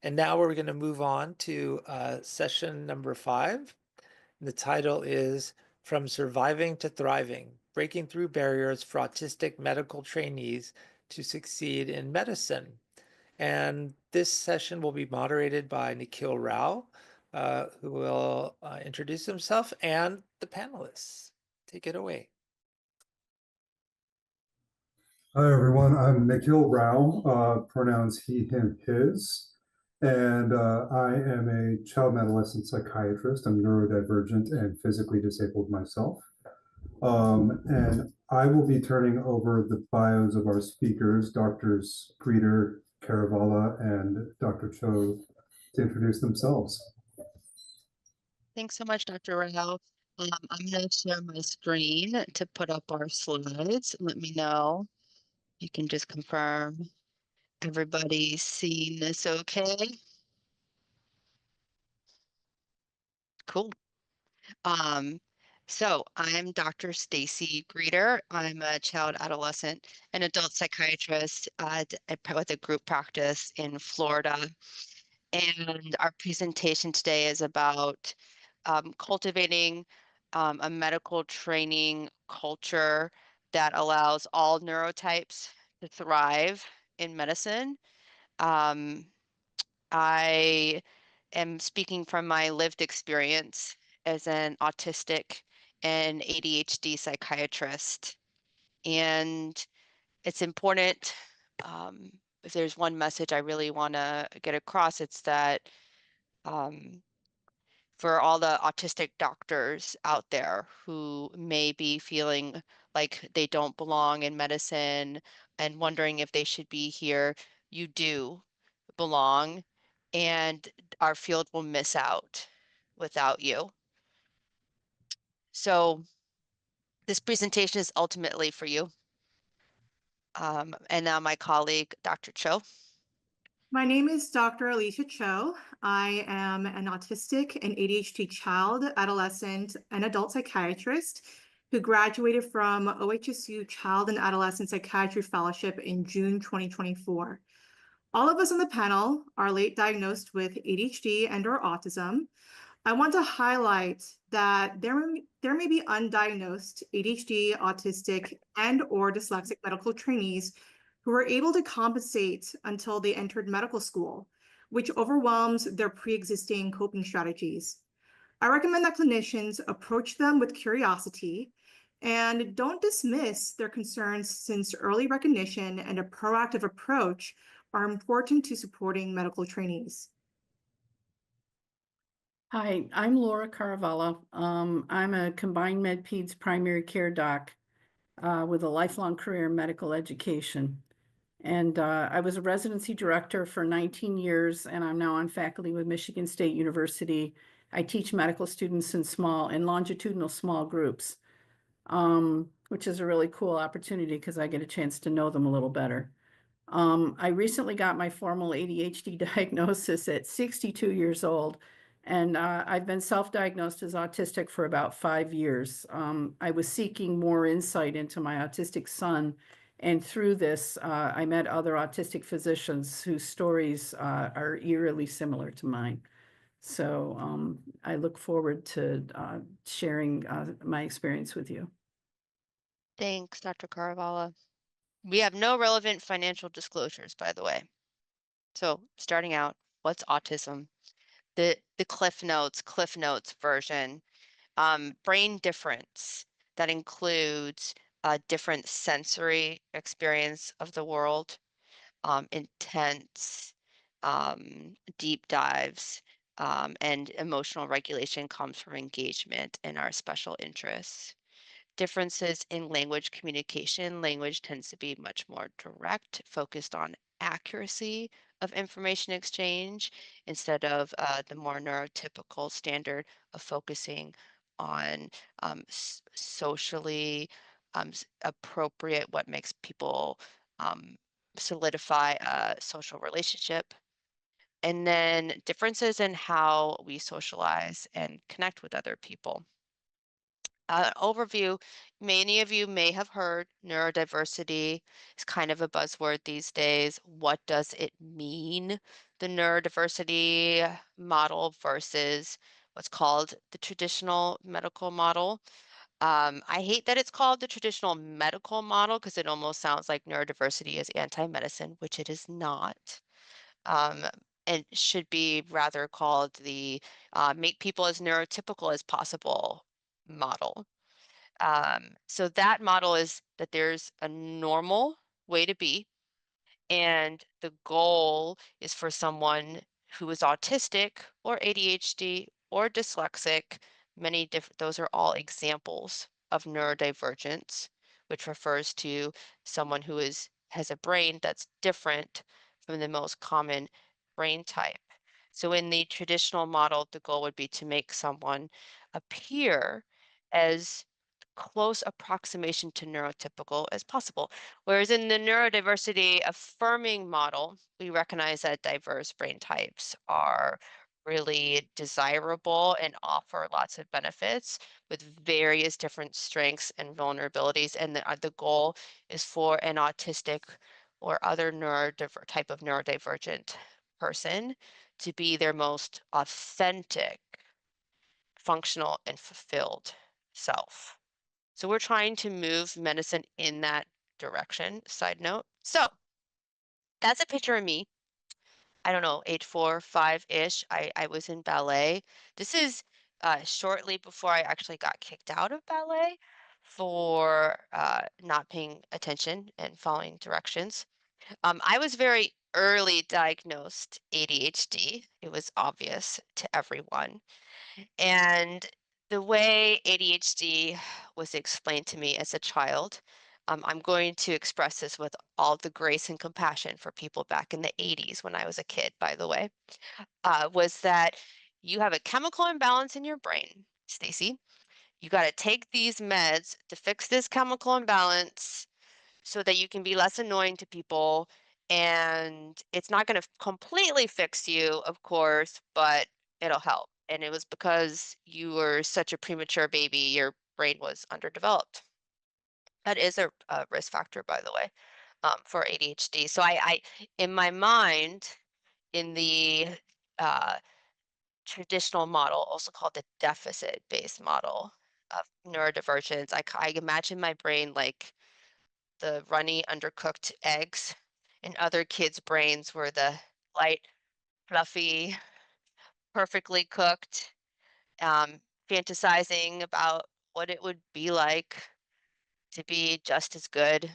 And now we're going to move on to session number 5. The title is From Surviving to Thriving, Breaking Through Barriers for Autistic Medical Trainees to Succeed in Medicine. And this session will be moderated by Nikhil Rao, who will introduce himself and the panelists. Take it away. Hi, everyone. I'm Nikhil Rao, pronouns he, him, his. And I am a child and adolescent psychiatrist. I'm neurodivergent and physically disabled myself. And I will be turning over the bios of our speakers, Drs. Greeter, Caravala, and Dr. Cho, to introduce themselves. Thanks so much, Dr. Rao. I'm going to share my screen to put up our slides. Let me know. You can just confirm everybody's seeing this okay. Cool. So I'm Dr. Stacy Greeter. I'm a child, adolescent, and adult psychiatrist with a group practice in Florida. And our presentation today is about cultivating a medical training culture that allows all neurotypes to thrive in medicine. I am speaking from my lived experience as an autistic and ADHD psychiatrist. And it's important, if there's one message I really want to get across, it's that for all the autistic doctors out there who may be feeling like they don't belong in medicine and wondering if they should be here, you do belong, and our field will miss out without you. So this presentation is ultimately for you. And now my colleague, Dr. Cho. My name is Dr. Alicia Cho. I am an autistic and ADHD child, adolescent, and adult psychiatrist who graduated from OHSU Child and Adolescent Psychiatry Fellowship in June 2024. All of us on the panel are late diagnosed with ADHD and/or autism. I want to highlight that there may be undiagnosed ADHD, autistic, and/or dyslexic medical trainees who are able to compensate until they entered medical school, which overwhelms their pre-existing coping strategies. I recommend that clinicians approach them with curiosity and don't dismiss their concerns, since early recognition and a proactive approach are important to supporting medical trainees. Hi, I'm Laura Caravala. I'm a combined med peds primary care doc with a lifelong career in medical education. And I was a residency director for 19 years, and I'm now on faculty with Michigan State University. I teach medical students in longitudinal small groups, which is a really cool opportunity because I get a chance to know them a little better. I recently got my formal ADHD diagnosis at 62 years old, and I've been self-diagnosed as autistic for about 5 years. I was seeking more insight into my autistic son, and through this, I met other autistic physicians whose stories are eerily similar to mine. So I look forward to sharing my experience with you. Thanks, Dr. Caravala. We have no relevant financial disclosures, by the way. So starting out, what's autism? The Cliff Notes version. Brain difference that includes a different sensory experience of the world, intense deep dives, and emotional regulation comes from engagement in our special interests. Differences in language communication. Language tends to be much more direct, focused on accuracy of information exchange instead of the more neurotypical standard of focusing on socially appropriate, what makes people solidify a social relationship. And then differences in how we socialize and connect with other people. Overview, many of you may have heard neurodiversity is kind of a buzzword these days. What does it mean, the neurodiversity model versus what's called the traditional medical model? I hate that it's called the traditional medical model because it almost sounds like neurodiversity is anti-medicine, which it is not. Um, and should be rather called the make people as neurotypical as possible model. So that model is that there's a normal way to be, and the goal is for someone who is autistic or ADHD or dyslexic. Many different, those are all examples of neurodivergence, which refers to someone who has a brain that's different from the most common brain type. So in the traditional model, the goal would be to make someone appear as close approximation to neurotypical as possible. Whereas in the neurodiversity affirming model, we recognize that diverse brain types are really desirable and offer lots of benefits with various different strengths and vulnerabilities. And the goal is for an autistic or other type of neurodivergent person to be their most authentic, functional, and fulfilled self. So we're trying to move medicine in that direction, side note. So that's a picture of me. I don't know, age 4, 5-ish. I was in ballet. This is shortly before I actually got kicked out of ballet for not paying attention and following directions. I was very early diagnosed ADHD. It was obvious to everyone. And the way ADHD was explained to me as a child, I'm going to express this with all the grace and compassion for people back in the 80s when I was a kid, by the way, was that you have a chemical imbalance in your brain, Stacy. You got to take these meds to fix this chemical imbalance so that you can be less annoying to people. And it's not going to completely fix you, of course, but it'll help. And it was because you were such a premature baby, your brain was underdeveloped. That is a risk factor, by the way, for ADHD. So in my mind, in the uh, traditional model, also called the deficit-based model of neurodivergence, I imagine my brain like the runny, undercooked eggs in other kids' brains were the light, fluffy, perfectly cooked, um, fantasizing about what it would be like to be just as good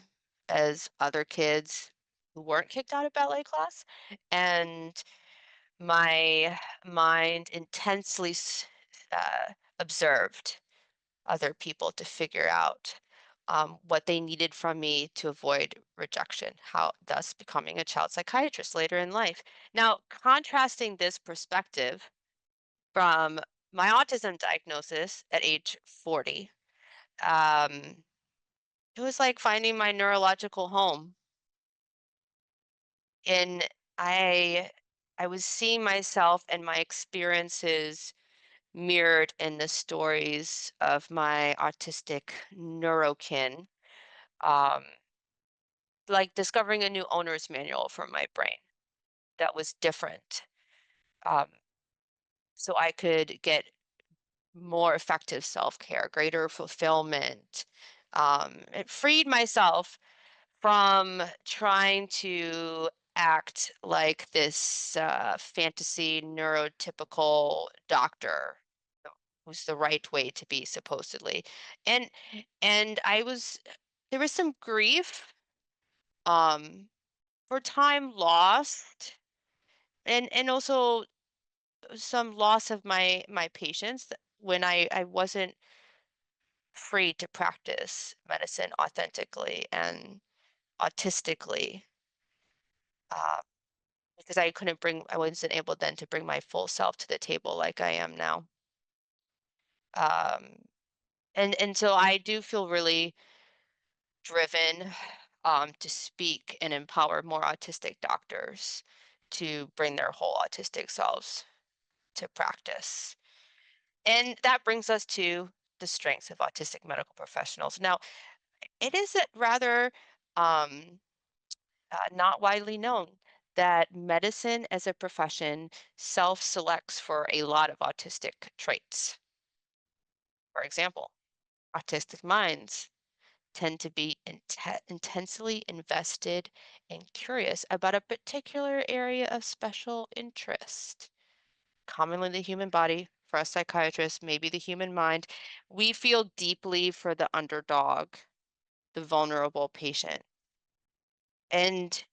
as other kids who weren't kicked out of ballet class. And my mind intensely observed other people to figure out what they needed from me to avoid rejection, how thus becoming a child psychiatrist later in life. Now, contrasting this perspective from my autism diagnosis at age 40, um, it was like finding my neurological home. And I I was seeing myself and my experiences mirrored in the stories of my autistic neurokin, um, like discovering a new owner's manual for my brain that was different. Um, so I could get more effective self-care, greater fulfillment. It freed myself from trying to act like this fantasy neurotypical doctor was the right way to be supposedly. And I was there was some grief um for time lost and also some loss of my patience when I wasn't free to practice medicine authentically and autistically, uh, because I wasn't able then to bring my full self to the table like I am now. Um, and so I do feel really driven to speak and empower more autistic doctors to bring their whole autistic selves to practice. And that brings us to the strengths of autistic medical professionals. Now, it is rather um, not widely known that medicine as a profession self-selects for a lot of autistic traits. For example, autistic minds tend to be intensely invested and curious about a particular area of special interest. Commonly the human body, for us psychiatrists, maybe the human mind, we feel deeply for the underdog, the vulnerable patient. And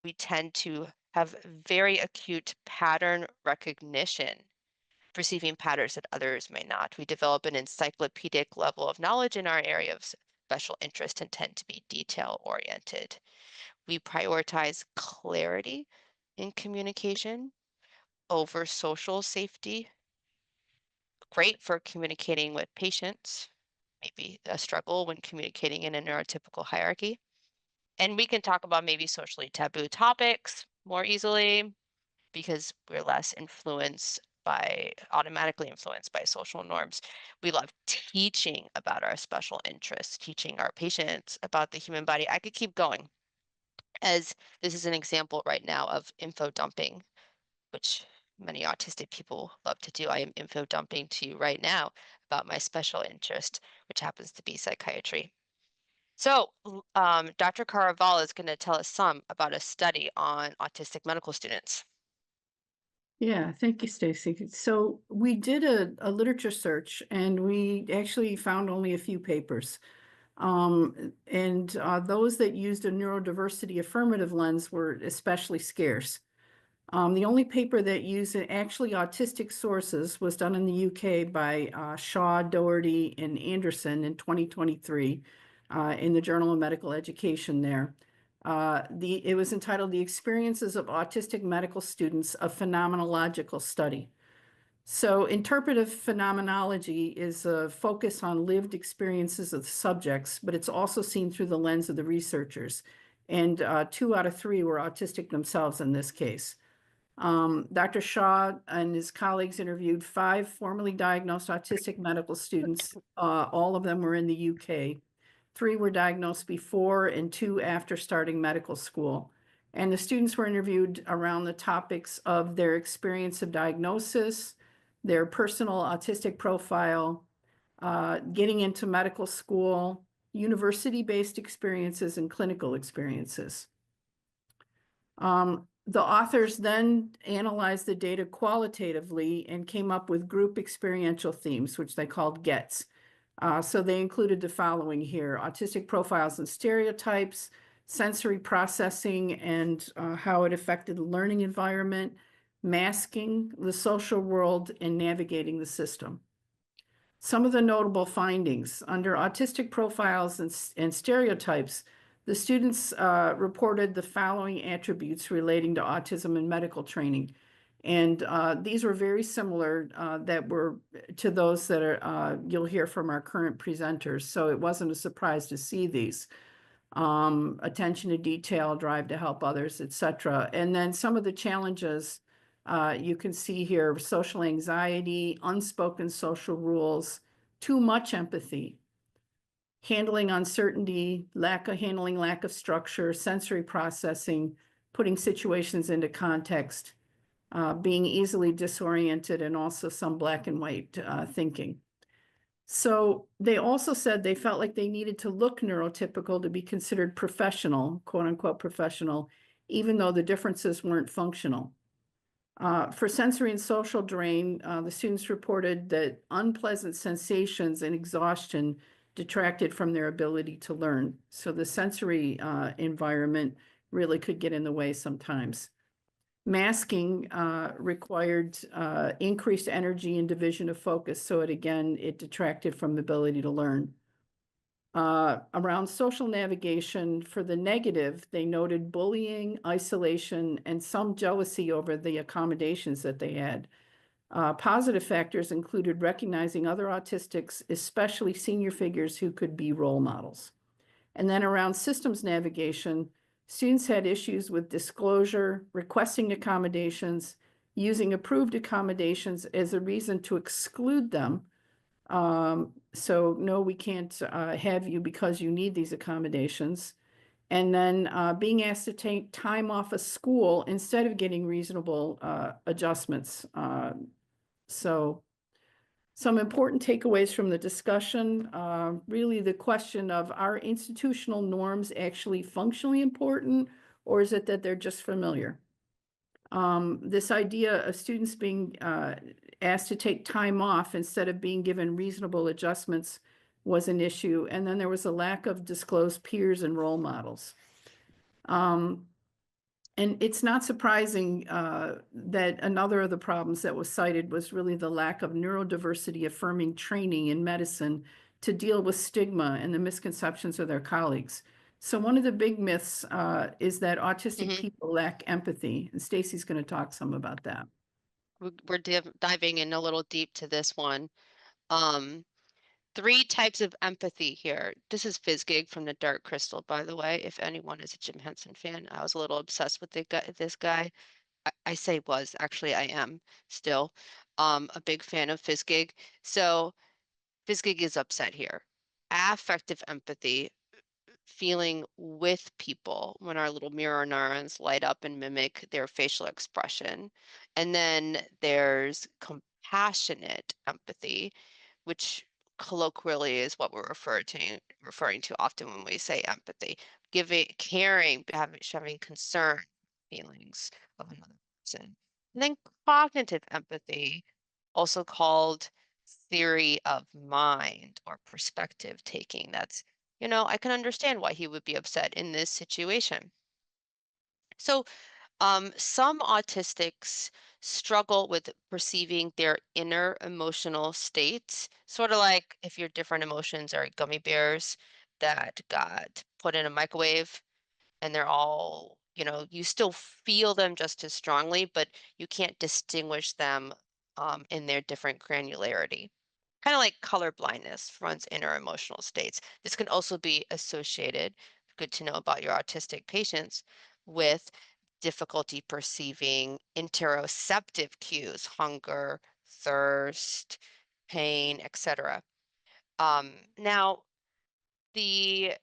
we tend to have very acute pattern recognition, perceiving patterns that others may not. We develop an encyclopedic level of knowledge in our area of special interest and tend to be detail oriented. We prioritize clarity in communication over social safety. Great for communicating with patients, maybe a struggle when communicating in a neurotypical hierarchy. And we can talk about maybe socially taboo topics more easily because we're less automatically influenced by social norms. We love teaching about our special interests, teaching our patients about the human body. I could keep going, as this is an example right now of info dumping, which many autistic people love to do. I am info dumping to you right now about my special interest, which happens to be psychiatry. So, Dr. Caraval is going to tell us some about a study on autistic medical students. Yeah, thank you, Stacy. So we did a literature search and we actually found only a few papers. Those that used a neurodiversity affirmative lens were especially scarce. The only paper that used actually autistic sources was done in the UK by Shaw, Doherty, and Anderson in 2023 in the Journal of Medical Education there. It was entitled The Experiences of Autistic Medical Students, a Phenomenological Study. So interpretive phenomenology is a focus on lived experiences of the subjects, but it's also seen through the lens of the researchers. And 2 out of 3 were autistic themselves in this case. Dr. Shaw and his colleagues interviewed 5 formerly diagnosed autistic medical students. All of them were in the UK. 3 were diagnosed before and 2 after starting medical school. And the students were interviewed around the topics of their experience of diagnosis, their personal autistic profile, getting into medical school, university-based experiences, and clinical experiences. The authors then analyzed the data qualitatively and came up with group experiential themes, which they called GETS. So they included the following here: autistic profiles and stereotypes, sensory processing and how it affected the learning environment, masking, the social world, and navigating the system. Some of the notable findings under autistic profiles and stereotypes, the students reported the following attributes relating to autism and medical training. And these were very similar that were to those that are you'll hear from our current presenters. So it wasn't a surprise to see these. Attention to detail, drive to help others, etc. And then some of the challenges you can see here: social anxiety, unspoken social rules, too much empathy, handling uncertainty, lack of structure, sensory processing, putting situations into context, being easily disoriented, and also some black and white thinking. So they also said they felt like they needed to look neurotypical to be considered professional, quote unquote professional, even though the differences weren't functional. For sensory and social drain, the students reported that unpleasant sensations and exhaustion detracted from their ability to learn. So the sensory environment really could get in the way sometimes. Masking required increased energy and division of focus, so it detracted from the ability to learn. Around social navigation, for the negative, they noted bullying, isolation, and some jealousy over the accommodations that they had. Positive factors included recognizing other autistics, especially senior figures who could be role models. And then around systems navigation, students had issues with disclosure, requesting accommodations, using approved accommodations as a reason to exclude them, So no, we can't have you because you need these accommodations. And then being asked to take time off of school instead of getting reasonable adjustments. So some important takeaways from the discussion, really the question of, are institutional norms actually functionally important, or is it that they're just familiar? This idea of students being asked to take time off instead of being given reasonable adjustments was an issue. And then there was a lack of disclosed peers and role models. And it's not surprising that another of the problems that was cited was really the lack of neurodiversity affirming training in medicine to deal with stigma and the misconceptions of their colleagues. So one of the big myths is that autistic people lack empathy, and Stacy's going to talk some about that. We're diving in a little deep to this one. 3 types of empathy here. This is Fizzgig from the Dark Crystal, by the way, if anyone is a Jim Henson fan. I was a little obsessed with this guy. I say was, actually I am still a big fan of Fizzgig. So Fizzgig is upset here. Affective empathy, feeling with people when our little mirror neurons light up and mimic their facial expression. And then there's compassionate empathy, which colloquially is what we're referring to often when we say empathy, giving, caring, having concern, feelings of another person. And then cognitive empathy, also called theory of mind or perspective taking. That's, I can understand why he would be upset in this situation. So some autistics struggle with perceiving their inner emotional states, sort of like if your different emotions are gummy bears that got put in a microwave and they're all, you still feel them just as strongly, but you can't distinguish them in their different granularity. Kind of like color blindness for one's inner emotional states. This can also be associated, good to know about your autistic patients, with difficulty perceiving interoceptive cues, hunger, thirst, pain, etc. Now, the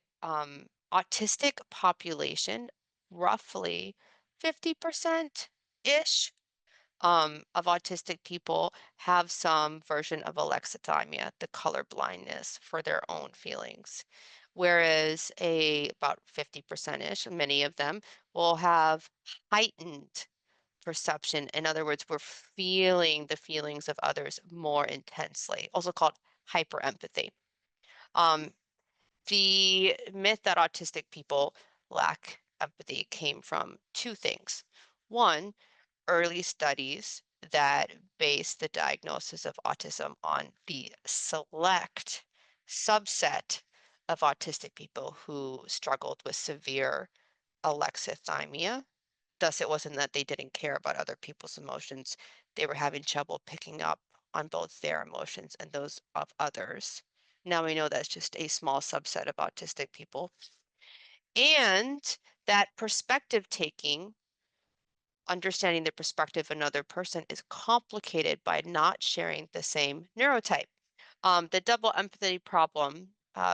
autistic population, roughly 50%-ish of autistic people have some version of alexithymia, the color blindness for their own feelings. Whereas about 50%-ish, many of them will have heightened perception. In other words, we're feeling the feelings of others more intensely, also called hyperempathy. The myth that autistic people lack empathy came from 2 things. One, early studies that base the diagnosis of autism on the select subset of autistic people who struggled with severe alexithymia. Thus, it wasn't that they didn't care about other people's emotions. They were having trouble picking up on both their emotions and those of others. Now we know that's just a small subset of autistic people. And that perspective taking, understanding the perspective of another person, is complicated by not sharing the same neurotype. The double empathy problem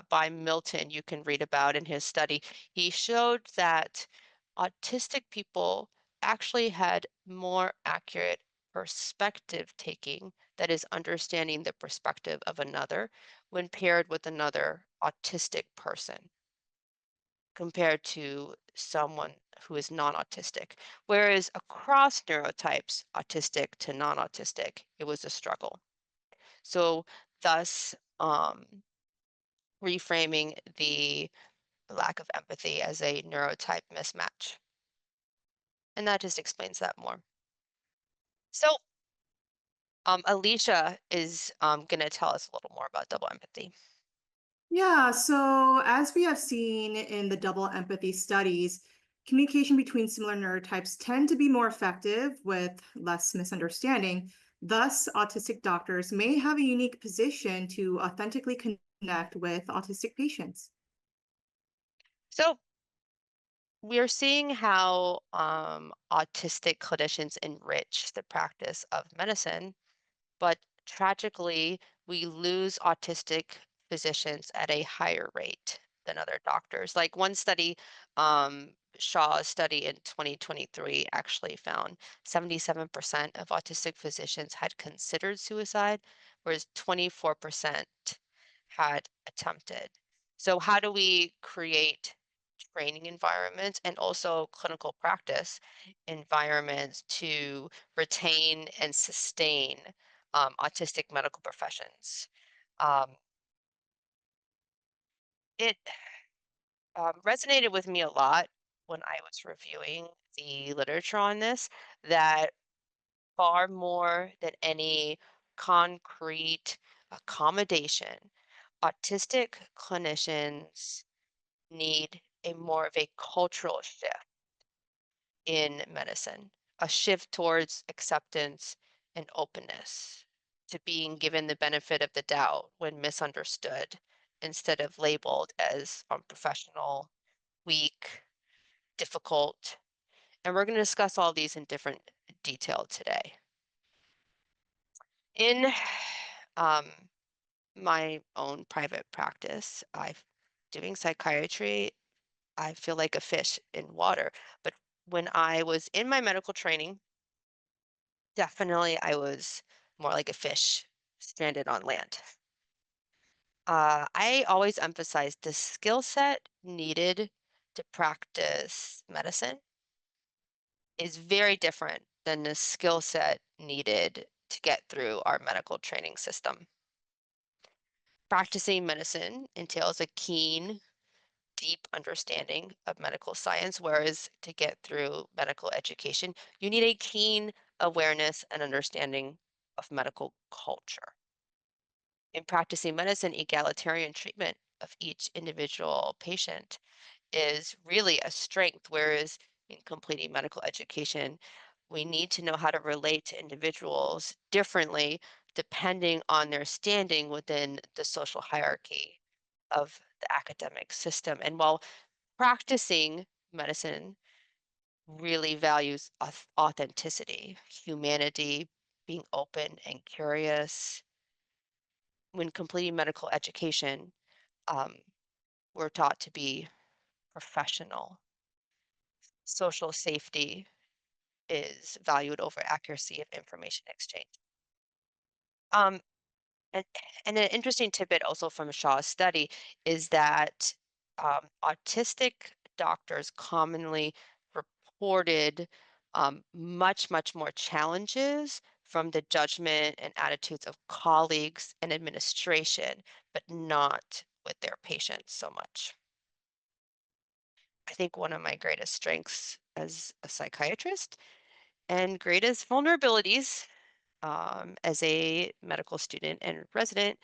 by Milton, you can read about in his study. He showed that autistic people actually had more accurate perspective taking, that is, understanding the perspective of another, when paired with another autistic person compared to someone who is non-autistic. Whereas across neurotypes, autistic to non-autistic, it was a struggle. So thus, reframing the lack of empathy as a neurotype mismatch. And that just explains that more. So Alicia is going to tell us a little more about double empathy. Yeah, so as we have seen in the double empathy studies, communication between similar neurotypes tend to be more effective with less misunderstanding. Thus, autistic doctors may have a unique position to authentically connect with autistic patients. So we are seeing how autistic clinicians enrich the practice of medicine, but tragically, we lose autistic physicians at a higher rate than other doctors. Like one study, Shaw's study in 2023 actually found 77% of autistic physicians had considered suicide, whereas 24% had attempted. So how do we create training environments and also clinical practice environments to retain and sustain autistic medical professions? Um, it resonated with me a lot when I was reviewing the literature on this, that far more than any concrete accommodation, autistic clinicians need a more of a cultural shift in medicine, a shift towards acceptance and openness, to being given the benefit of the doubt when misunderstood instead of labeled as unprofessional, weak, difficult. And we're going to discuss all these in different detail today. In um, my own private practice, I'm doing psychiatry. I feel like a fish in water. But when I was in my medical training, definitely I was more like a fish stranded on land. I always emphasize the skill set needed to practice medicine is very different than the skill set needed to get through our medical training system. Practicing medicine entails a keen, deep understanding of medical science, whereas to get through medical education, you need a keen awareness and understanding of medical culture. In practicing medicine, egalitarian treatment of each individual patient is really a strength, whereas in completing medical education, we need to know how to relate to individuals differently depending on their standing within the social hierarchy of the academic system. And while practicing medicine really values authenticity, humanity, being open and curious, when completing medical education, um, we're taught to be professional. Social safety is valued over accuracy of information exchange. Um, and, and an interesting tidbit also from Shaw's study is that autistic doctors commonly reported much more challenges from the judgment and attitudes of colleagues and administration, but not with their patients so much. I think one of my greatest strengths as a psychiatrist and greatest vulnerabilities as a medical student and resident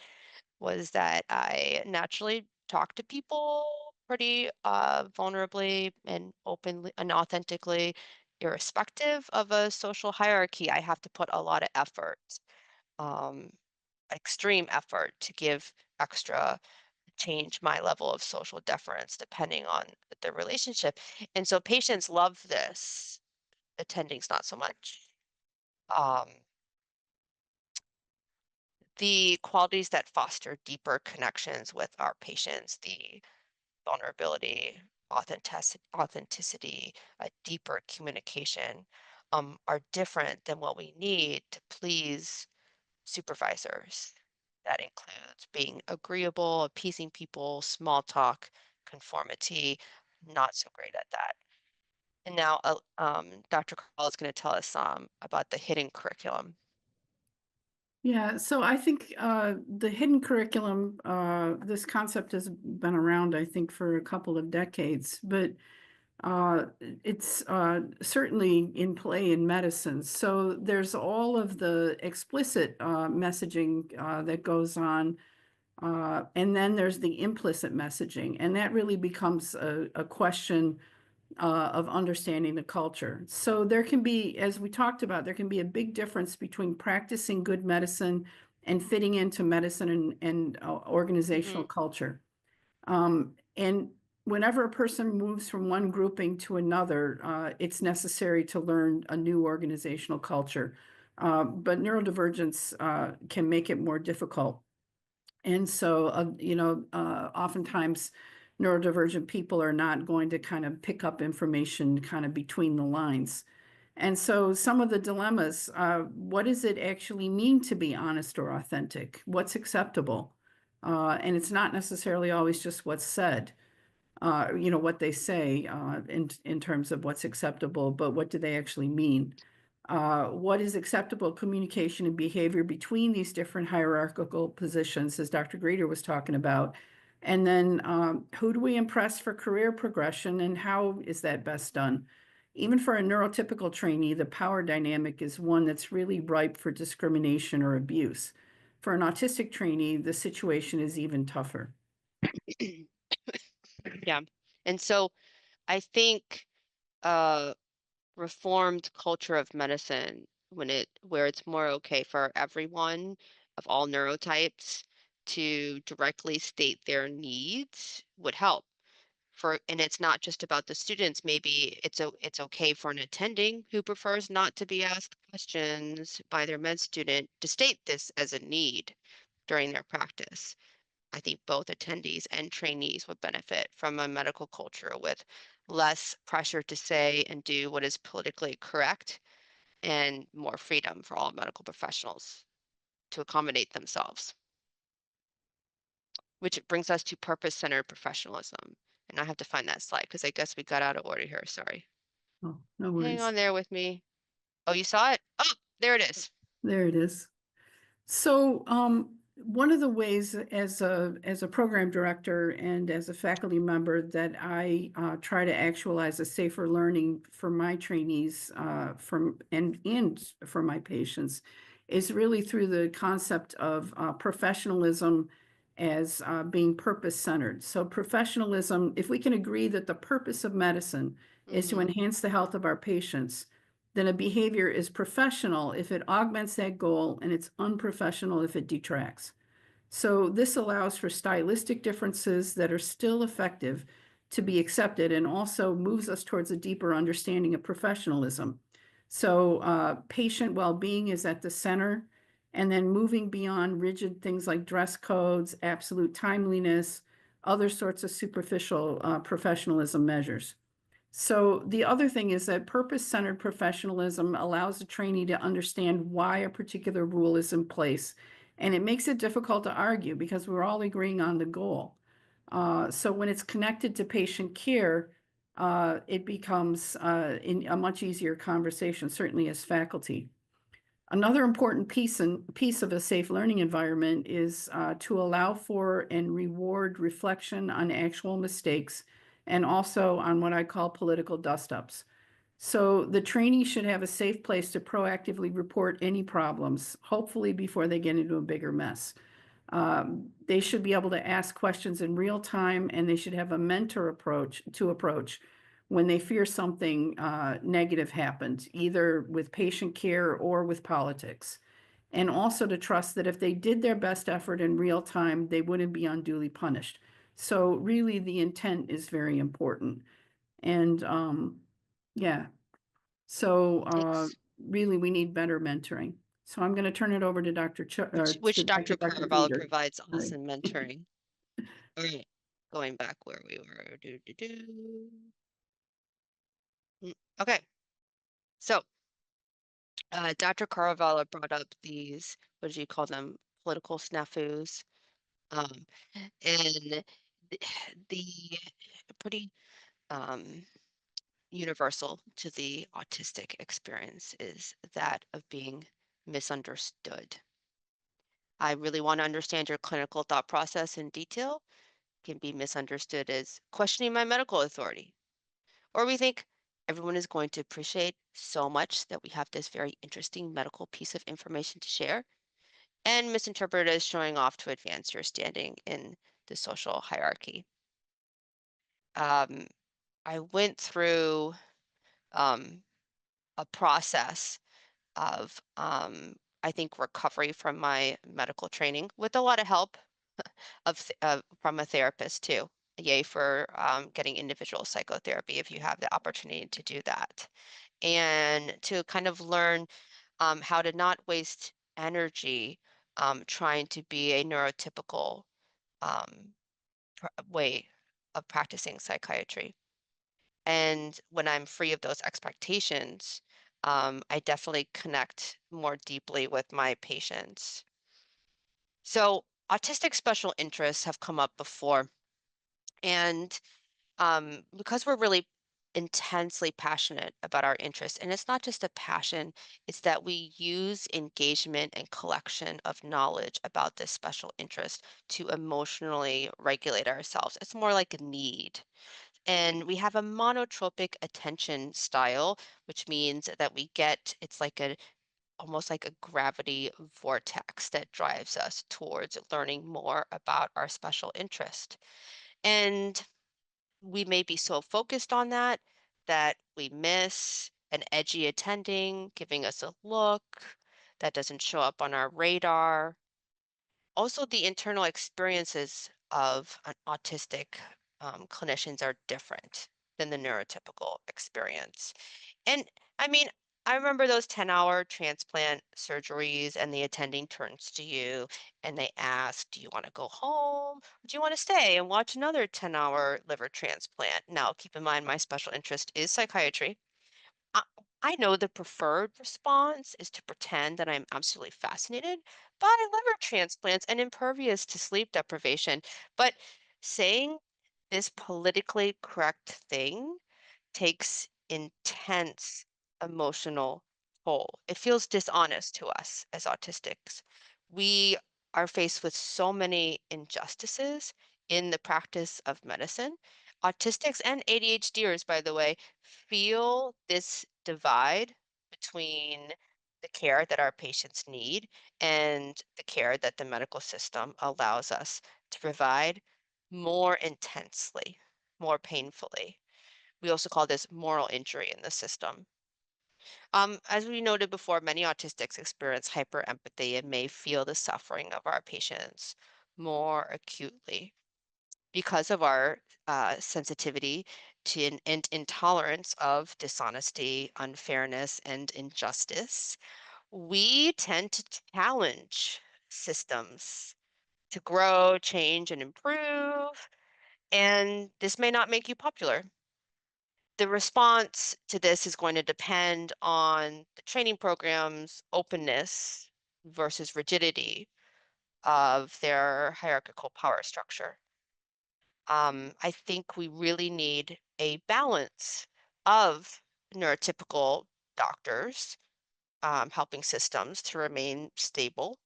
was that I naturally talk to people pretty vulnerably and openly and authentically, irrespective of a social hierarchy. I have to put a lot of effort, um, extreme effort to give extra change my level of social deference depending on the relationship. And so patients love this, attendings not so much. Um, the qualities that foster deeper connections with our patients, the vulnerability, authenticity, a deeper communication, are different than what we need to please supervisors. That includes being agreeable, appeasing people, small talk, conformity, not so great at that. And now Dr. Carl is going to tell us about the hidden curriculum. Yeah, so I think the hidden curriculum, this concept has been around, I think, for a couple of decades, but it's certainly in play in medicine. So there's all of the explicit messaging that goes on, and then there's the implicit messaging, and that really becomes a question of understanding the culture. So there can be, as we talked about, there can be a big difference between practicing good medicine and fitting into medicine and organizational culture. And whenever a person moves from one grouping to another, it's necessary to learn a new organizational culture. But neurodivergence can make it more difficult. And so, oftentimes neurodivergent people are not going to kind of pick up information kind of between the lines. And so some of the dilemmas, what does it actually mean to be honest or authentic? What's acceptable? And it's not necessarily always just what's said, what they say in terms of what's acceptable, but what do they actually mean? What is acceptable communication and behavior between these different hierarchical positions, as Dr. Greeter was talking about? And then who do we impress for career progression, and how is that best done? Even for a neurotypical trainee, the power dynamic is one that's really ripe for discrimination or abuse. For an autistic trainee, the situation is even tougher. Yeah. And so I think reformed culture of medicine, where it's more okay for everyone of all neurotypes to directly state their needs would help. And it's not just about the students. Maybe it's okay for an attending who prefers not to be asked questions by their med student to state this as a need during their practice. I think both attendees and trainees would benefit from a medical culture with less pressure to say and do what is politically correct and more freedom for all medical professionals to accommodate themselves. Which brings us to purpose-centered professionalism. And I have to find that slide because I guess we got out of order here. Sorry. Oh, no Hang worries. on there with me. Oh, you saw it? Oh, there it is. There it is. So one of the ways as a program director and as a faculty member that I try to actualize a safer learning for my trainees and for my patients is really through the concept of professionalism as being purpose-centered. So professionalism, if we can agree that the purpose of medicine is to enhance the health of our patients, then a behavior is professional if it augments that goal, and it's unprofessional if it detracts. So this allows for stylistic differences that are still effective to be accepted, and also moves us towards a deeper understanding of professionalism. So patient well-being is at the center, and then moving beyond rigid things like dress codes, absolute timeliness, other sorts of superficial professionalism measures. So the other thing is that purpose-centered professionalism allows a trainee to understand why a particular rule is in place. And it makes it difficult to argue because we're all agreeing on the goal. So when it's connected to patient care, it becomes in a much easier conversation, certainly as faculty. Another important piece of a safe learning environment is to allow for and reward reflection on actual mistakes, and also on what I call political dust-ups. So the trainee should have a safe place to proactively report any problems, hopefully before they get into a bigger mess. They should be able to ask questions in real time, and they should have a mentor approach when they fear something negative happened, either with patient care or with politics. And also to trust that if they did their best effort in real time, they wouldn't be unduly punished. So really the intent is very important. And yeah, so really we need better mentoring. So I'm going to turn it over to Dr. Which Dr. Caravallo Greeter. provides Right. awesome mentoring. All right, going back where we were. Okay, so Dr. Caravallo brought up these, what did you call them? Political snafus. And the pretty universal to the autistic experience is that of being misunderstood. I really want to understand your clinical thought process in detail. Can be misunderstood as questioning my medical authority. Or we think everyone is going to appreciate so much that we have this very interesting medical piece of information to share, and misinterpret it as showing off to advance your standing in the social hierarchy. I went through a process of, I think, recovery from my medical training with a lot of help from a therapist too. Yay for getting individual psychotherapy if you have the opportunity to do that. And to kind of learn how to not waste energy trying to be a neurotypical um, way of practicing psychiatry. And when I'm free of those expectations, I definitely connect more deeply with my patients. So, autistic special interests have come up before, and because we're really intensely passionate about our interests, and it's not just a passion, it's that we use engagement and collection of knowledge about this special interest to emotionally regulate ourselves. It's more like a need. And we have a monotropic attention style, which means that we get, it's like a almost like a gravity vortex that drives us towards learning more about our special interest. And we may be so focused on that that we miss an edgy attending giving us a look that doesn't show up on our radar. Also, the internal experiences of an autistic clinicians are different than the neurotypical experience. And I mean, I remember those 10-hour transplant surgeries, and the attending turns to you and they ask, do you want to go home? Or do you want to stay and watch another 10-hour liver transplant? Now, keep in mind, my special interest is psychiatry. I, I know the preferred response is to pretend that I'm absolutely fascinated by liver transplants and impervious to sleep deprivation. But saying this politically correct thing takes intense emotional toll. It feels dishonest to us as autistics. We are faced with so many injustices in the practice of medicine. Autistics and ADHDers, by the way, feel this divide between the care that our patients need and the care that the medical system allows us to provide more intensely, more painfully. We also call this moral injury in the system. As we noted before, many autistics experience hyperempathy and may feel the suffering of our patients more acutely because of our sensitivity to and intolerance of dishonesty, unfairness, and injustice. We tend to challenge systems to grow, change, and improve. And this may not make you popular. The response to this is going to depend on the training program's openness versus rigidity of their hierarchical power structure. I think we really need a balance of neurotypical doctors helping systems to remain stable.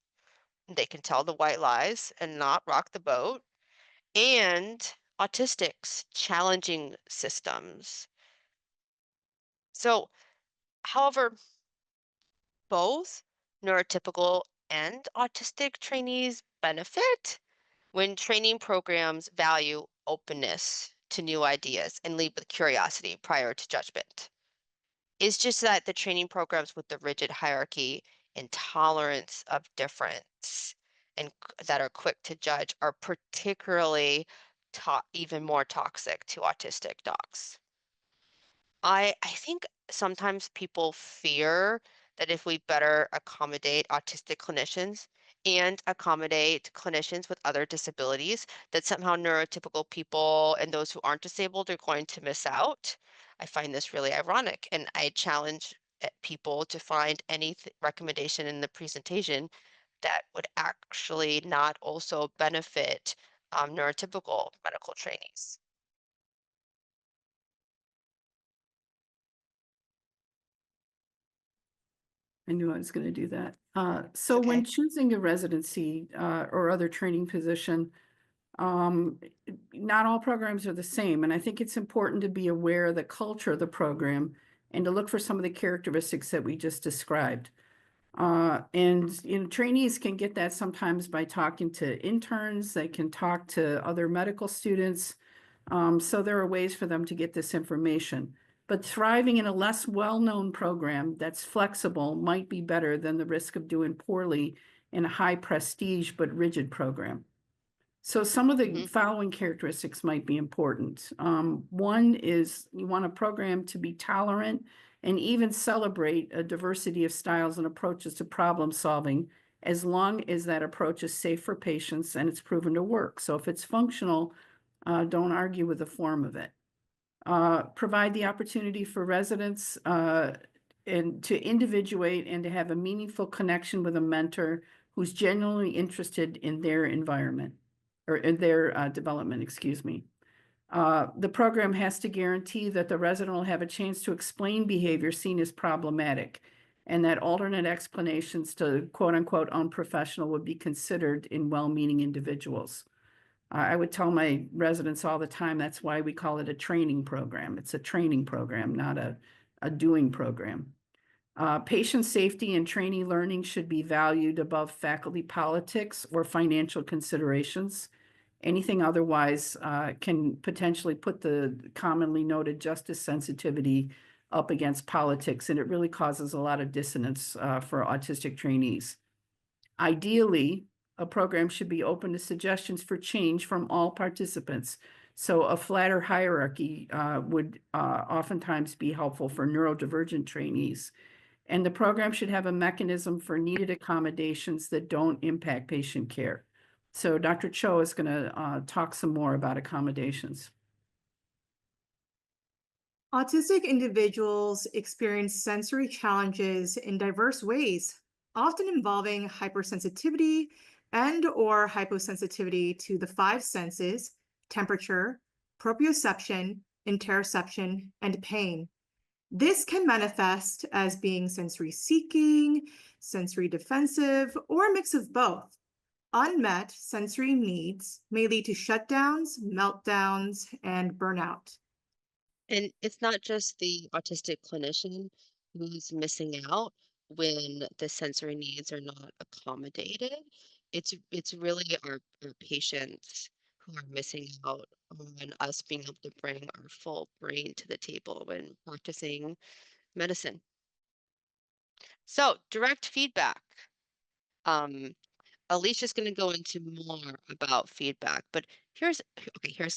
They can tell the white lies and not rock the boat, and autistics challenging systems. So, however, both neurotypical and autistic trainees benefit when training programs value openness to new ideas and lead with curiosity prior to judgment. It's just that the training programs with the rigid hierarchy and tolerance of difference and that are quick to judge are particularly even more toxic to autistic docs. I think sometimes people fear that if we better accommodate autistic clinicians and accommodate clinicians with other disabilities, that somehow neurotypical people and those who aren't disabled are going to miss out. I find this really ironic, and I challenge people to find any recommendation in the presentation that would actually not also benefit neurotypical medical trainees. I knew I was going to do that. It's So when okay. choosing a residency or other training position, um, not all programs are the same. And I think it's important to be aware of the culture of the program and to look for some of the characteristics that we just described. And trainees can get that sometimes by talking to interns. They can talk to other medical students. So there are ways for them to get this information. But thriving in a less well-known program that's flexible might be better than the risk of doing poorly in a high prestige but rigid program. So some of the Hmm. following characteristics might be important. One is you want a program to be tolerant and even celebrate a diversity of styles and approaches to problem solving as long as that approach is safe for patients and it's proven to work. So if it's functional, don't argue with the form of it. Provide the opportunity for residents and to individuate and to have a meaningful connection with a mentor who's genuinely interested in their environment or in their development, excuse me. The program has to guarantee that the resident will have a chance to explain behavior seen as problematic, and that alternate explanations to quote unquote unprofessional would be considered in well-meaning individuals. I would tell my residents all the time, that's why we call it a training program. It's a training program, not a doing program. Patient safety and trainee learning should be valued above faculty politics or financial considerations. Anything otherwise can potentially put the commonly noted justice sensitivity up against politics, and it really causes a lot of dissonance for autistic trainees. Ideally, a program should be open to suggestions for change from all participants. So a flatter hierarchy would oftentimes be helpful for neurodivergent trainees. And the program should have a mechanism for needed accommodations that don't impact patient care. So Dr. Cho is going to talk some more about accommodations. Autistic individuals experience sensory challenges in diverse ways, often involving hypersensitivity and/or hyposensitivity to the 5 senses: temperature, proprioception, interoception, and pain. This can manifest as being sensory seeking, sensory defensive, or a mix of both. Unmet sensory needs may lead to shutdowns, meltdowns, and burnout. And it's not just the autistic clinician who's missing out when the sensory needs are not accommodated. It's really our patients who are missing out on us being able to bring our full brain to the table when practicing medicine. So direct feedback. Alicia's going to go into more about feedback, but here's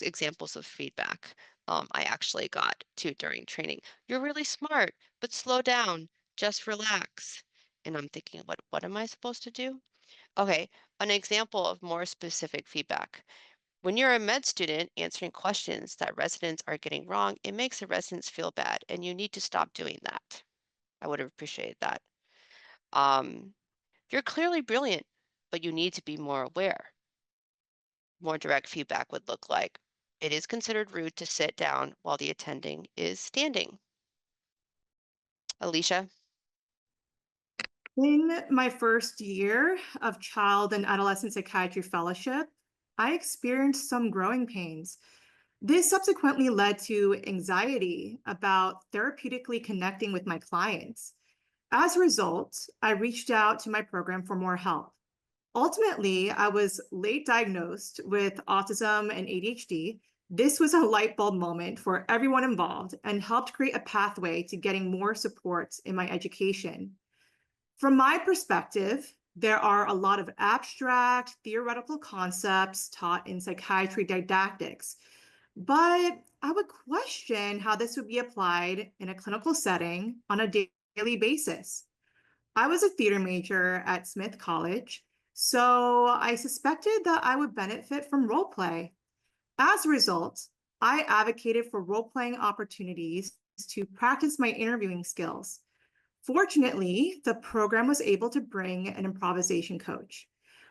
examples of feedback I actually got too during training. You're really smart, but slow down, just relax. And I'm thinking, what am I supposed to do? Okay, an example of more specific feedback. When you're a med student answering questions that residents are getting wrong, it makes the residents feel bad, and you need to stop doing that. I would appreciate that. You're clearly brilliant, but you need to be more aware. More direct feedback would look like, it is considered rude to sit down while the attending is standing. Alicia? In my first year of child and adolescent psychiatry fellowship, I experienced some growing pains. This subsequently led to anxiety about therapeutically connecting with my clients. As a result, I reached out to my program for more help. Ultimately, I was late diagnosed with autism and ADHD. This was a light bulb moment for everyone involved and helped create a pathway to getting more support in my education. From my perspective, there are a lot of abstract theoretical concepts taught in psychiatry didactics, but I would question how this would be applied in a clinical setting on a daily basis. I was a theater major at Smith College, so I suspected that I would benefit from role play. As a result, I advocated for role-playing opportunities to practice my interviewing skills. Fortunately, the program was able to bring an improvisation coach.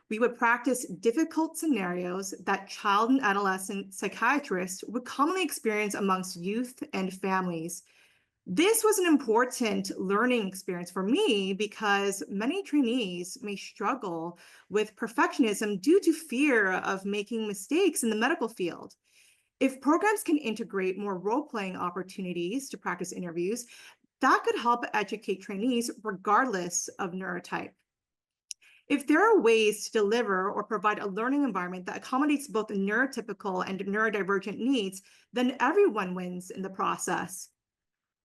We would practice difficult scenarios that child and adolescent psychiatrists would commonly experience amongst youth and families. This was an important learning experience for me because many trainees may struggle with perfectionism due to fear of making mistakes in the medical field. If programs can integrate more role-playing opportunities to practice interviews, that could help educate trainees regardless of neurotype. If there are ways to deliver or provide a learning environment that accommodates both neurotypical and neurodivergent needs, then everyone wins in the process.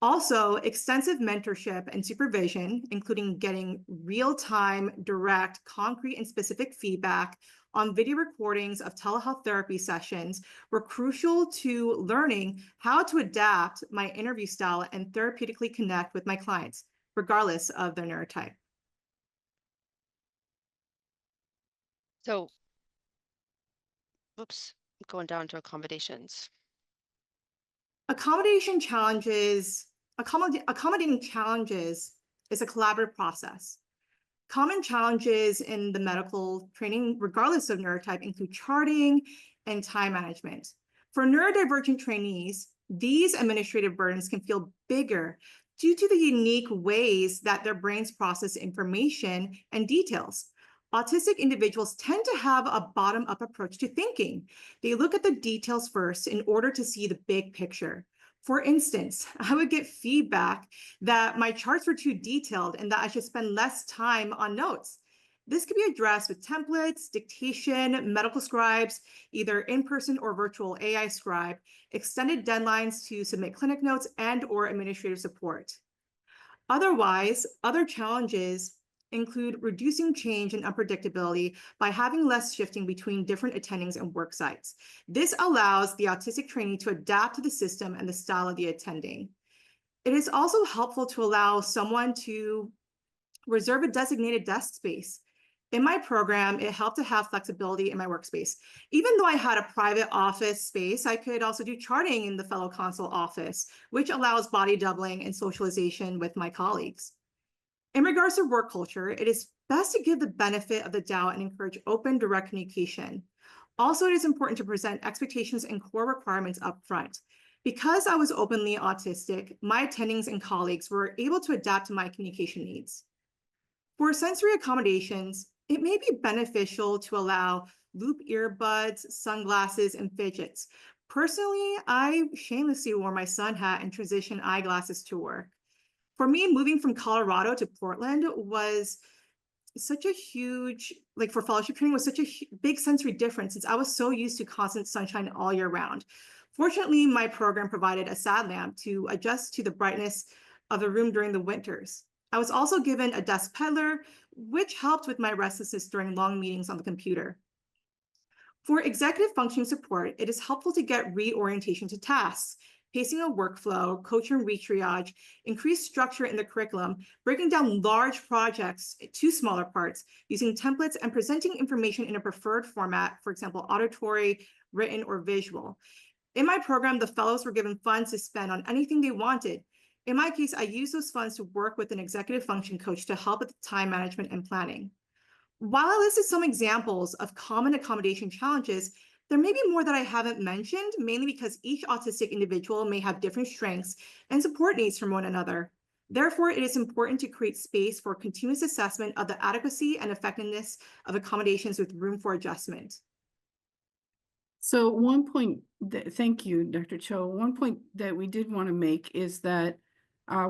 Also, extensive mentorship and supervision, including getting real-time, direct, concrete, and specific feedback on video recordings of telehealth therapy sessions, were crucial to learning how to adapt my interview style and therapeutically connect with my clients, regardless of their neurotype. So, whoops, going down to accommodations. Accommodating challenges is a collaborative process. Common challenges in the medical training, regardless of neurotype, include charting and time management. For neurodivergent trainees, these administrative burdens can feel bigger due to the unique ways that their brains process information and details. Autistic individuals tend to have a bottom-up approach to thinking. They look at the details first in order to see the big picture. For instance, I would get feedback that my charts were too detailed and that I should spend less time on notes. This can be addressed with templates, dictation, medical scribes, either in-person or virtual AI scribe, extended deadlines to submit clinic notes, and or administrative support. Otherwise, other challenges include reducing change and unpredictability by having less shifting between different attendings and work sites. This allows the autistic trainee to adapt to the system and the style of the attending. It is also helpful to allow someone to reserve a designated desk space. In my program, it helped to have flexibility in my workspace. Even though I had a private office space, I could also do charting in the fellow console office, which allows body doubling and socialization with my colleagues. In regards to work culture, it is best to give the benefit of the doubt and encourage open, direct communication. Also, it is important to present expectations and core requirements up front. Because I was openly autistic, my attendings and colleagues were able to adapt to my communication needs. For sensory accommodations, it may be beneficial to allow loop earbuds, sunglasses, and fidgets. Personally, I shamelessly wore my sun hat and transition eyeglasses to work. For me, moving from Colorado to Portland was such a huge, like for fellowship training, was such a big sensory difference since I was so used to constant sunshine all year round. Fortunately, my program provided a sat lamp to adjust to the brightness of the room during the winters. I was also given a desk peddler, which helped with my restlessness during long meetings on the computer. For executive functioning support, it is helpful to get reorientation to tasks, pacing a workflow, coach and retriage, increase structure in the curriculum, breaking down large projects to smaller parts, using templates and presenting information in a preferred format, for example, auditory, written, or visual. In my program, the fellows were given funds to spend on anything they wanted. In my case, I used those funds to work with an executive function coach to help with the time management and planning. While I listed some examples of common accommodation challenges, there may be more that I haven't mentioned, mainly because each autistic individual may have different strengths and support needs from one another. Therefore, it is important to create space for continuous assessment of the adequacy and effectiveness of accommodations with room for adjustment. So one point, thank you, Dr. Cho. One point that we did want to make is that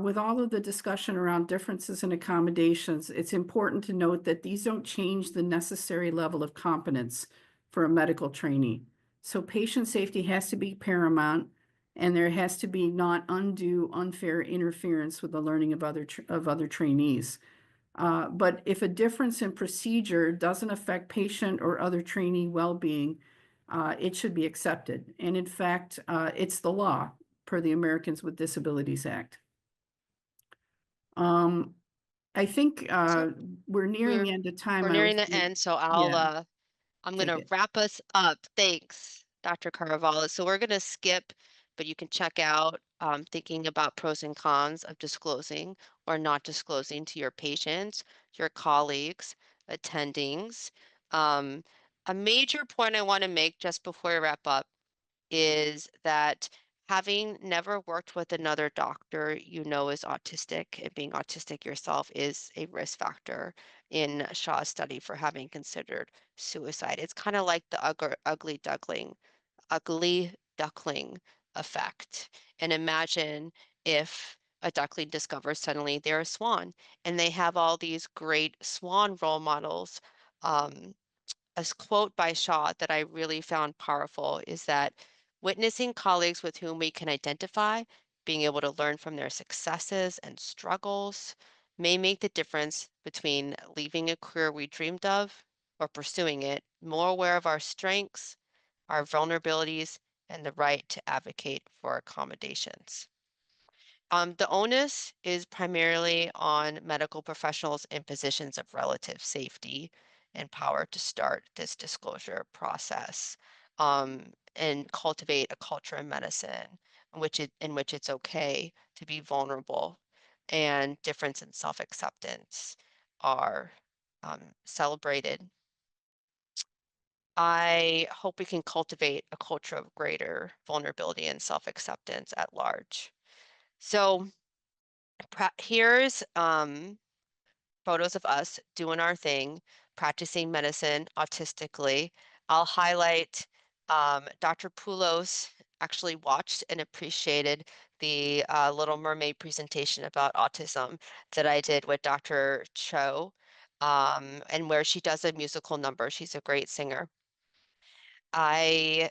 with all of the discussion around differences in accommodations, it's important to note that these don't change the necessary level of competence for a medical trainee. So patient safety has to be paramount, and there has to be not undue, unfair interference with the learning of other trainees. But if a difference in procedure doesn't affect patient or other trainee well-being, it should be accepted. And in fact, it's the law per the Americans with Disabilities Act. I think we're nearing the end of time. We're nearing the end, so I'm Take gonna it. wrap us up. Thanks, Dr. Caravallo. So we're gonna skip, but you can check out thinking about pros and cons of disclosing or not disclosing to your patients, your colleagues, attendings. A major point I want to make just before we wrap up is that having never worked with another doctor you know is autistic, and being autistic yourself is a risk factor in Shaw's study for having considered suicide. It's kind of like the ugly duckling effect. And imagine if a duckling discovers suddenly they're a swan, and they have all these great swan role models. A quote by Shaw that I really found powerful is that witnessing colleagues with whom we can identify, being able to learn from their successes and struggles, may make the difference between leaving a career we dreamed of or pursuing it, more aware of our strengths, our vulnerabilities, and the right to advocate for accommodations. The onus is primarily on medical professionals in positions of relative safety, and power to start this disclosure process, and cultivate a culture in medicine in which it's okay to be vulnerable and difference and self-acceptance are celebrated. I hope we can cultivate a culture of greater vulnerability and self-acceptance at large. So here's photos of us doing our thing, practicing medicine autistically. I'll highlight Dr. Poulos actually watched and appreciated the Little Mermaid presentation about autism that I did with Dr. Cho, and where she does a musical number. She's a great singer. I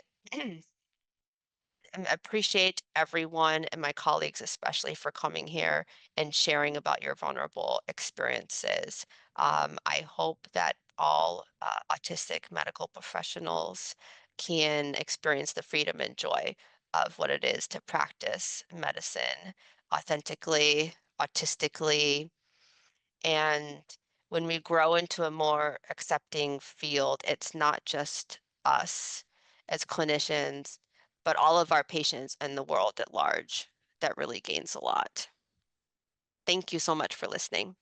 appreciate everyone and my colleagues especially for coming here and sharing about your vulnerable experiences. I hope that all autistic medical professionals can experience the freedom and joy of what it is to practice medicine authentically, autistically, and when we grow into a more accepting field, it's not just us as clinicians, but all of our patients and the world at large that really gains a lot. Thank you so much for listening.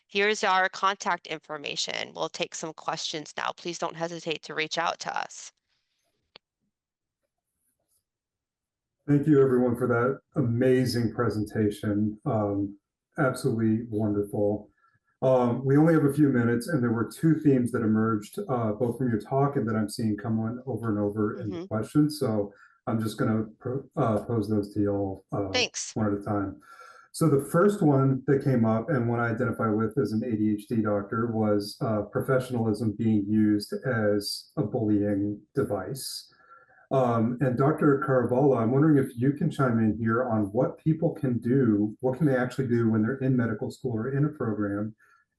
Here's our contact information. We'll take some questions now. Please don't hesitate to reach out to us. Thank you, everyone, for that amazing presentation. Absolutely wonderful. We only have a few minutes, and there were two themes that emerged both from your talk and that I'm seeing come on over and over in the questions. So I'm just going to pose those to you all Thanks. one at a time. So the first one that came up, and one I identify with as an ADHD doctor, was professionalism being used as a bullying device. And Dr. Caravallo, I'm wondering if you can chime in here on what people can do, what can they actually do when they're in medical school or in a program,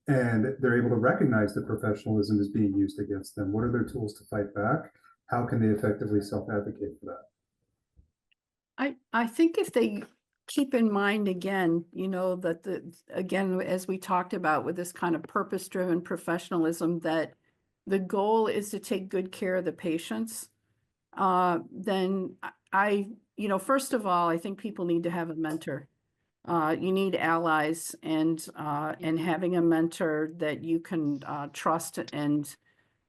and they're able to recognize that professionalism is being used against them. What are their tools to fight back? How can they effectively self-advocate for that? I think if they keep in mind again, you know, that again, as we talked about with this kind of purpose-driven professionalism, that the goal is to take good care of the patients, then you know, first of all, I think people need to have a mentor. You need allies, and having a mentor that you can trust and,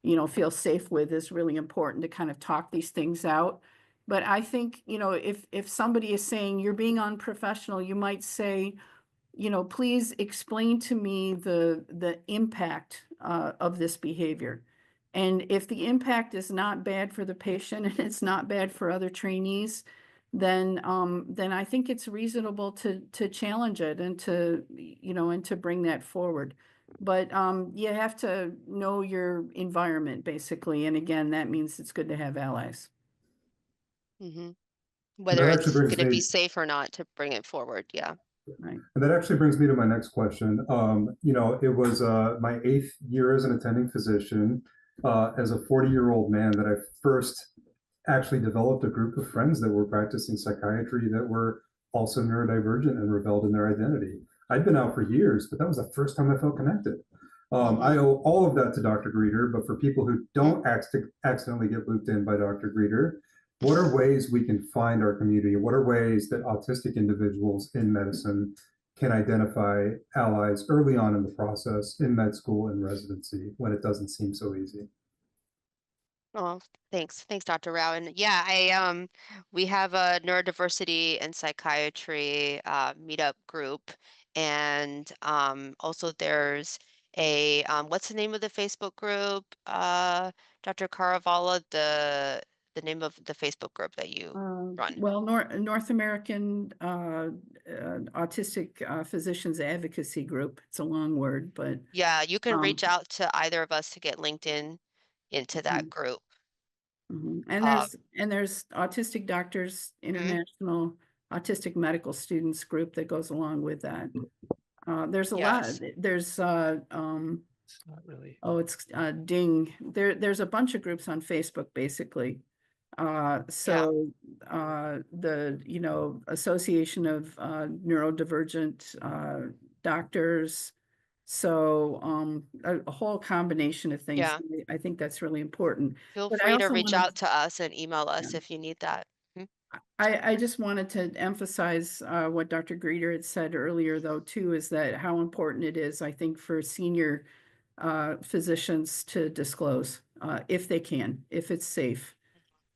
you know, feel safe with is really important to kind of talk these things out. But I think, you know, if somebody is saying you're being unprofessional, you might say, you know, please explain to me the impact of this behavior. And if the impact is not bad for the patient and it's not bad for other trainees, then I think it's reasonable to challenge it and to, you know, and to bring that forward. But you have to know your environment, basically. And again, that means it's good to have allies. Whether That it's actually brings going to be me safe or not to bring it forward. Yeah. Right. And that actually brings me to my next question. You know, it was my 8th year as an attending physician, as a 40-year-old man, that I first actually developed a group of friends that were practicing psychiatry that were also neurodivergent and rebelled in their identity. I'd been out for years, but that was the first time I felt connected. I owe all of that to Dr. Greeter, but for people who don't accidentally get looped in by Dr. Greeter, what are ways we can find our community? What are ways that autistic individuals in medicine can identify allies early on in the process in med school and residency when it doesn't seem so easy? Oh, thanks. Thanks, Dr. Rao. And yeah, we have a neurodiversity and psychiatry meetup group. And also there's a what's the name of the Facebook group? Dr. Caravala, the name of the Facebook group that you run. Well, North American Autistic Physicians Advocacy Group. It's a long word, but Yeah, you can reach out to either of us to get linked into that group. And there's Autistic Doctors International Autistic Medical Students Group that goes along with that. There's a lot. There's Not really. oh, it's Ding. There's a bunch of groups on Facebook, basically. So the, you know, Association of Neurodivergent Doctors, So a whole combination of things. Yeah. I think that's really important. Feel But I free to also reach wanted out to us and email us Yeah. if you need that. I just wanted to emphasize what Dr. Greeter had said earlier, though, too, is that how important it is, I think, for senior physicians to disclose if they can, if it's safe.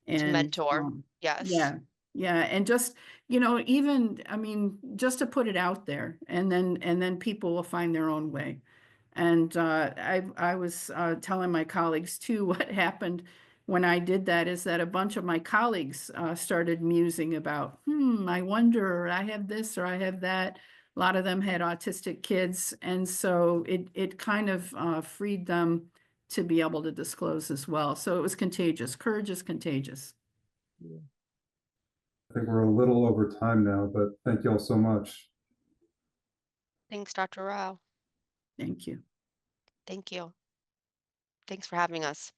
To And mentor. Yes. yeah, yeah, and just, even, I mean, just to put it out there, and then people will find their own way. And I was telling my colleagues too, what happened when I did that is that a bunch of my colleagues started musing about, I wonder, or I have this or I have that. A lot of them had autistic kids, and so it kind of freed them to be able to disclose as well. So it was contagious. Courage is contagious. I think we're a little over time now, but thank you all so much. Thanks, Dr. Rao. Thank you. Thank you. Thanks for having us.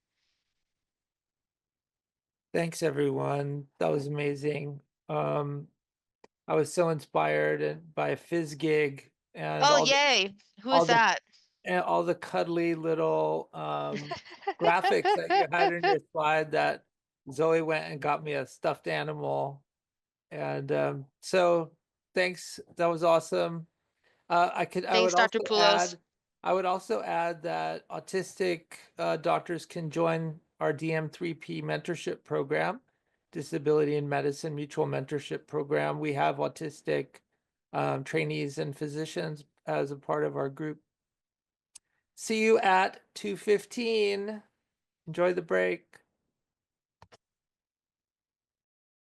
Thanks, everyone. That was amazing. I was so inspired by a Fizz gig and Oh, yay. Who is that? all the cuddly little graphics that you had in your slide that Zoe went and got me a stuffed animal. And so thanks. That was awesome. I Thanks, Dr. Poulos. would also add that autistic doctors can join our DM3P mentorship program, Disability in Medicine Mutual Mentorship Program. We have autistic trainees and physicians as a part of our group. See you at 2:15. Enjoy the break.